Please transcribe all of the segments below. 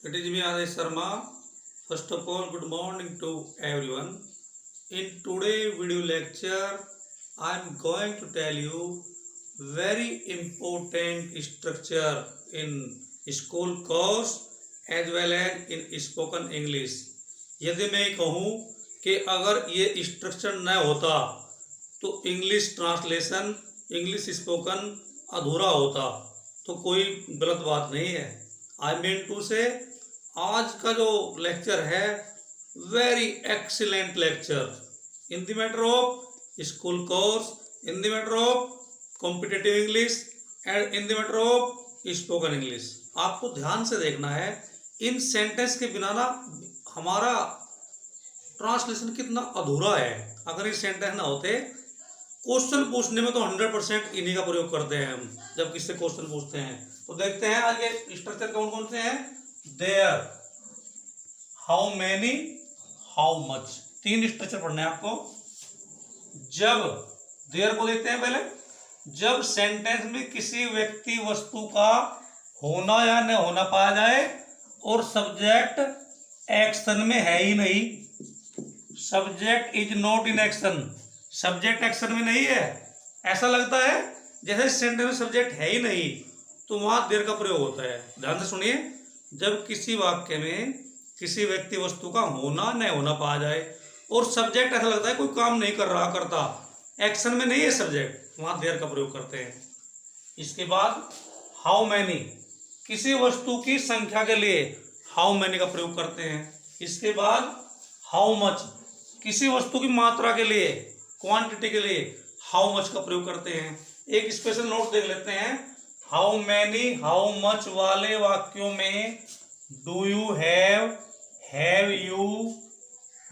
It is me, Adesh Sharma. First of all, good morning to everyone. In today's video lecture, I am going to tell you very important structure in school course as well as in spoken English. यदि मैं कहूँ कि अगर ये structure न होता तो English translation, English spoken अधूरा होता, तो कोई गलत बात नहीं है। आई मीन टू से आज का जो लेक्चर है very excellent lecture in the matter of school course, in the matter of competitive English and in the matter of spoken English. आपको ध्यान से देखना है, इन सेंटेंस के बिना ना हमारा ट्रांसलेशन कितना अधूरा है। अगर ये सेंटेंस ना होते, क्वेश्चन पूछने में तो 100% इन्हीं का प्रयोग करते हैं हम जब किससे क्वेश्चन पूछते हैं। तो देखते हैं आज ये स्ट्रक्चर कौन कौन से हैं। There, how many, how much, 3 structure पढ़ने हैं आपको। जब, देयर को देखते हैं पहले। जब सेंटेंस में किसी व्यक्ति वस्तु का होना या न होना पाया जाए और सब्जेक्ट एक्शन में है ही नहीं, subject is not in action, subject action में नहीं है, ऐसा लगता है जैसे सेंटेंस में सब्जेक्ट है ही नहीं, तो वहां देयर का प्रयोग होता है। ध्यान से सुनिए। जब किसी वाक्य में किसी व्यक्ति वस्तु का होना न होना पाया जाए और सब्जेक्ट ऐसा लगता है कोई काम नहीं कर रहा, करता, एक्शन में नहीं है सब्जेक्ट, वहां देयर का प्रयोग करते हैं। इसके बाद हाउ मैनी, किसी वस्तु की संख्या के लिए हाउ मैनी का प्रयोग करते हैं। इसके बाद हाउ मच, किसी वस्तु की मात्रा के लिए, क्वांटिटी के लिए हाउ मच का प्रयोग करते हैं। एक स्पेशल नोट देख लेते हैं। हाउ मैनी, हाउ मच वाले वाक्यों में do you have you,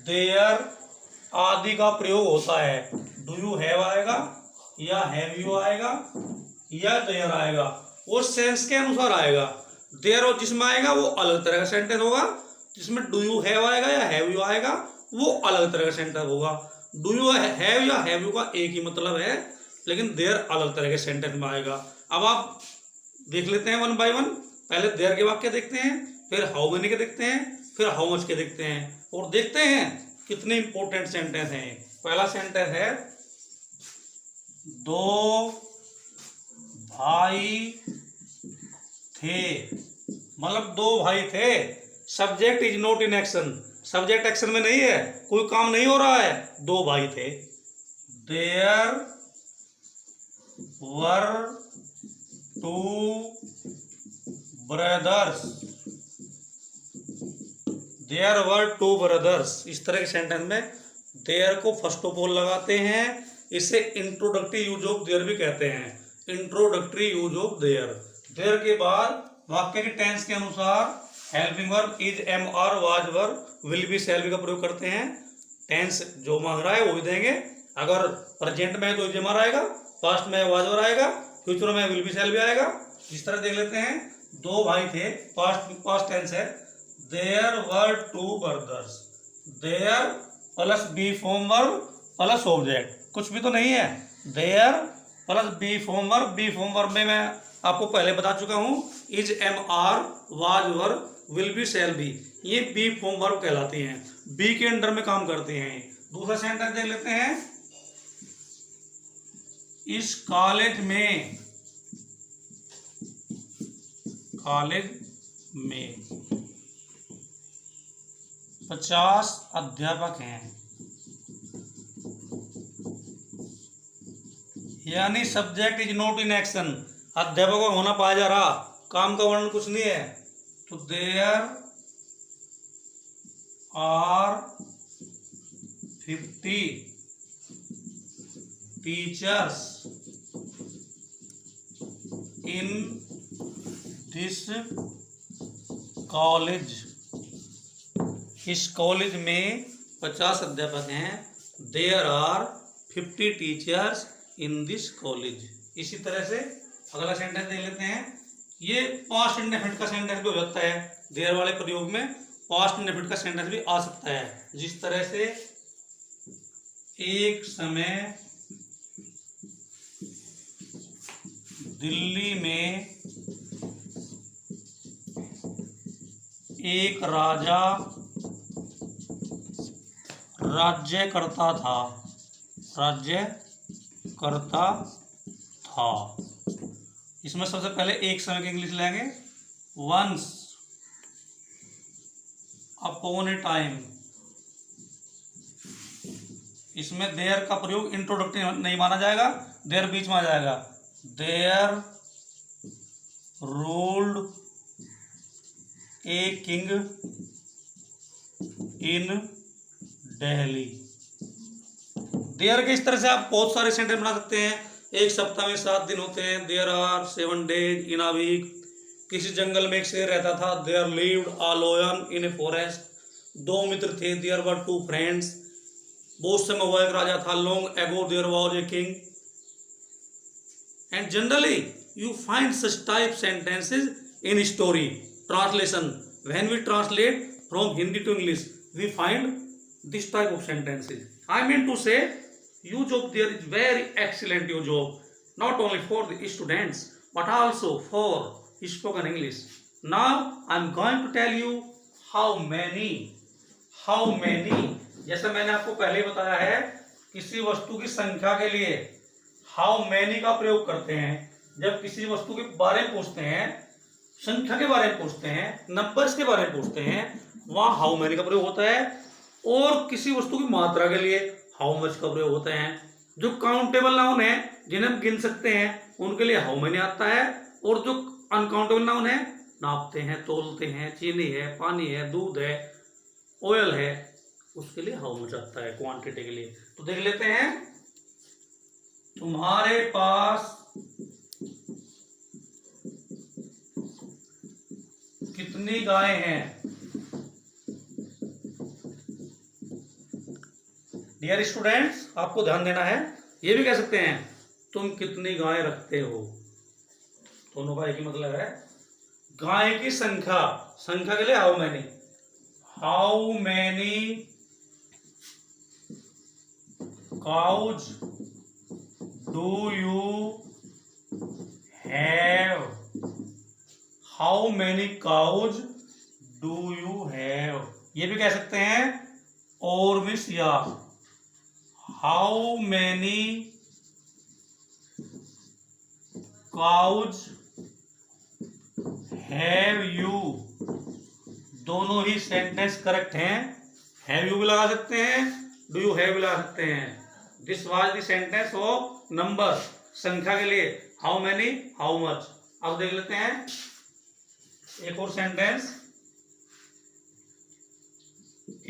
there आदि का प्रयोग होता है। डू यू हैव आएगा या हैव यू आएगा या देयर आएगा, वो सेंस के अनुसार आएगा। देयर और जिसमें आएगा वो अलग तरह का सेंटेंस होगा, जिसमें डू यू हैव आएगा या हैव यू आएगा वो अलग तरह का सेंटेंस होगा। डू यू हैव या हैव यू का एक ही मतलब है, लेकिन देयर अलग तरह के सेंटेंस में आएगा। अब आप देख लेते हैं वन बाय वन। पहले देयर के वाक्य देखते हैं, फिर हाउ मेनी के देखते हैं, फिर हाउ मच के देखते हैं, और देखते हैं कितने इंपॉर्टेंट सेंटेंस हैं। पहला सेंटेंस है, दो भाई थे, मतलब 2 भाई थे। Subject is not in action, subject action में नहीं है, कोई काम नहीं हो रहा है, 2 भाई थे। There were 2 brothers, there were 2 brothers. इस तरह के सेंटेंस में देयर को फर्स्ट ऑफ ऑल लगाते हैं। इसे इंट्रोडक्टरी यूज ऑफ देयर भी कहते हैं, introductory use of there. There के बाद वाक्य के टेंस के अनुसार helping verb is, am are, was verb, will be, shall be का प्रयोग करते हैं। टेंस जो मांग रहा है वो भी देंगे। अगर प्रेजेंट में है तो इज एम आर आएगा, पास्ट में वाज वर्ब आएगा, फ्यूचर में विल बी, शैल बी आएगा। इस तरह देख लेते हैं। 2 भाई थे, पास्ट टेंस है। There were 2 brothers, there plus be form verb plus object, कुछ भी तो नहीं है। There plus be form verb, be form verb में मैं आपको पहले बता चुका हूं, is, am are, was verb, will be, shall B, ये बी फॉर्म वर्ब कहलाती हैं, बी के अंडर में काम करते हैं। दूसरा सेंटेंस देख लेते हैं। इस कॉलेज में, कॉलेज में 50 अध्यापक हैं, यानी subject is not in action, अध्यापक का होना पाया जा रहा, काम का वर्णन कुछ नहीं है। तो there are 50 teachers in this college, इस कॉलेज में 50 अध्यापक हैं। There are 50 teachers in this college. इसी तरह से अगला सेंटेंस देख लेते हैं। ये पास्ट इंडेफिनिट का सेंटेंस भी हो सकता है, देयर वाले प्रयोग में पास्ट इंडेफिनिट का सेंटेंस भी आ सकता है। जिस तरह से एक समय दिल्ली में एक राजा राज्य करता था। राज्य करता था। इसमें सबसे पहले एक समय की इंग्लिश लेंगे। Once upon a time. इसमें देयर का प्रयोग इंट्रोडक्टिव नहीं माना जाएगा, देयर बीच में आ जाएगा। There ruled a king in Delhi. There के इस तरह से आप बहुत सारे सेंटेंस बना सकते हैं। एक सप्ताह में 7 दिन होते हैं। There are 7 days in a week. किसी जंगल में एक शेर रहता था। There lived a lion in a forest. 2 मित्र थे। There were 2 friends. बहुत समय हुआ एक राजा था। Long ago there was a king. And generally you find such type sentences in story translation. When we translate from Hindi to English, we find this type of sentences. I mean to say, your job there is very excellent. Your job not only for the students but also for spoken English. Now I am going to tell you how many. जैसे मैंने आपको पहले बताया है, किसी वस्तु की संख्या के लिए how many का प्रयोग करते हैं। जब किसी वस्तु के बारे में पूछते हैं, संख्या के बारे में पूछते हैं, नंबर्स के बारे में पूछते हैं, वहां हाउ मैनी का प्रयोग होता है। और किसी वस्तु की मात्रा के लिए हाउ मच का प्रयोग होता है। जो काउंटेबल नाउन है, जिन्हें हम गिन सकते हैं, उनके लिए हाउ मैनी आता है। और जो अनकाउंटेबल नाउन है, नापते हैं, तोलते हैं, चीनी है, पानी है, दूध है, ऑयल है, उसके लिए हाउ मच आता है क्वांटिटी के लिए। तो देख लेते हैं। तुम्हारे पास कितनी गाय हैं? डियर स्टूडेंट्स, आपको ध्यान देना है। ये भी कह सकते हैं तुम कितनी गाय रखते हो। दोनों का एक ही मतलब है। गाय की संख्या, संख्या के लिए how many. How many cows do you have. How many cows do you have. ये भी कह सकते हैं और मिस या। How many cows have you. दोनों ही सेंटेंस करेक्ट हैं। हैव यू भी लगा सकते हैं, डू यू हैव भी लगा सकते हैं। This was the sentence of number, संख्या के लिए। How many, how much. अब देख लेते हैं एक और सेंटेंस।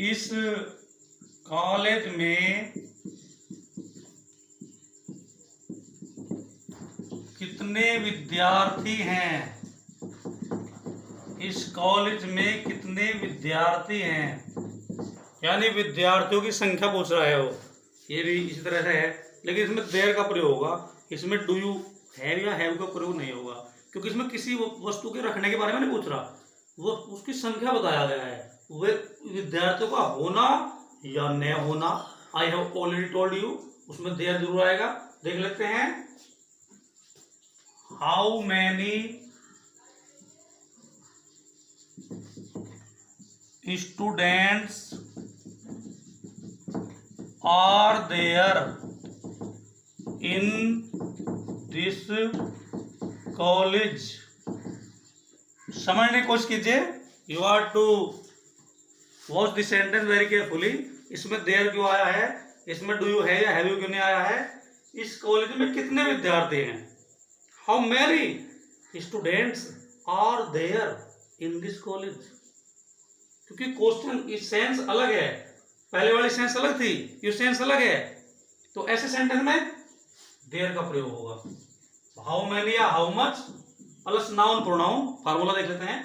इस कॉलेज में कितने विद्यार्थी हैं? इस कॉलेज में कितने विद्यार्थी हैं? यानी विद्यार्थियों की संख्या पूछ रहा है वो। ये भी इसी तरह से है, लेकिन इसमें देयर का प्रयोग होगा। इसमें डू यू हैव या हैव का प्रयोग नहीं होगा, क्योंकि इसमें किसी वस्तु के रखने के बारे में नहीं पूछ रहा, वो उसकी संख्या बताया गया है। वे विद्यार्थियों का होना या न होना। I have already told you, उसमें देयर जरूर आएगा। देख लेते हैं। How many students are there in this college. समझने की कोशिश कीजिए। You are to watch this sentence very carefully. इसमें देयर क्यों आया है, इसमें डू यू है या हैव यू क्यों नहीं आया है। इस कॉलेज में कितने विद्यार्थी हैं? How many students are there in this college. क्योंकि क्वेश्चन की सेंस अलग है, पहले वाली सेंस अलग थी, ये सेंस अलग है, तो ऐसे सेंटेंस में देयर का प्रयोग होगा। हाउ मैनी या how much plus noun pronoun. Formula देख लेते हैं।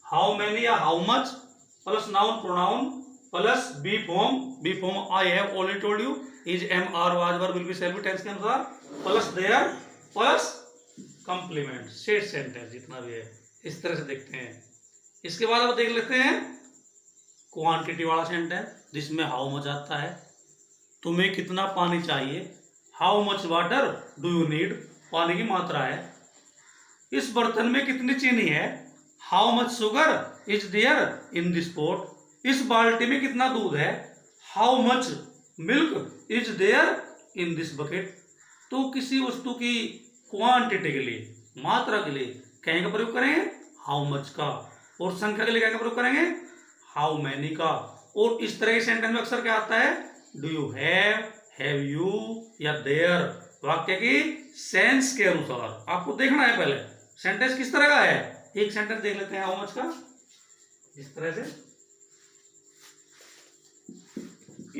हाउ मैनी या how much plus noun pronoun plus be form I have already told you is am are was verb will be self tense के अनुसार plus there plus complement set sentence जितना भी है। इस तरह से देखते हैं। इसके बाद अब देख लेते हैं क्वांटिटी वाला सेंटेंस, जिसमें हाउ मच आता है। तुम्हें कितना पानी चाहिए? How much water do you need. पानी की मात्रा है। इस बर्तन में कितनी चीनी है? How much sugar is there in this pot, इस बाल्टी में कितना दूध है, how much milk is there in this bucket. तो किसी वस्तु की क्वांटिटी के लिए, मात्रा के लिए कहीं का प्रयोग करेंगे हाउ मच का, और संख्या के लिए क्या का प्रयोग करेंगे हाउ मैनी का। और इस तरह के सेंटेंस में अक्सर क्या आता है, डू यू हैव यू या देयर। वाक्य की सेंस के अनुसार आपको देखना है पहले सेंटेंस किस तरह का है। एक सेंटेंस देख लेते हैं हाउ मच का, इस तरह से,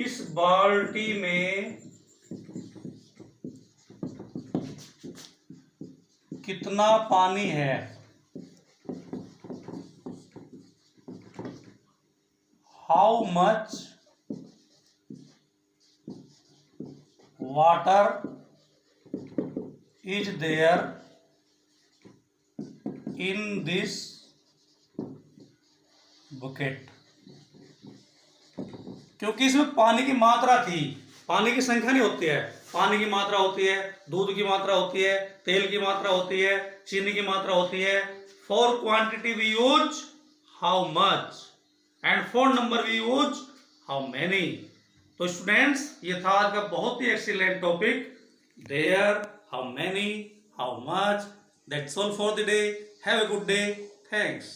इस बाल्टी में कितना पानी है, how much water is there in this bucket. क्योंकि इसमें पानी की मात्रा थी, पानी की संख्या नहीं होती है, पानी की मात्रा होती है, दूध की मात्रा होती है, तेल की मात्रा होती है, चीनी की मात्रा होती है। For quantity we use how much and for number we use how many. तो स्टूडेंट्स ये था आज का बहुत ही excellent topic, there, how many, how much. That's all for the day. Have a good day. Thanks.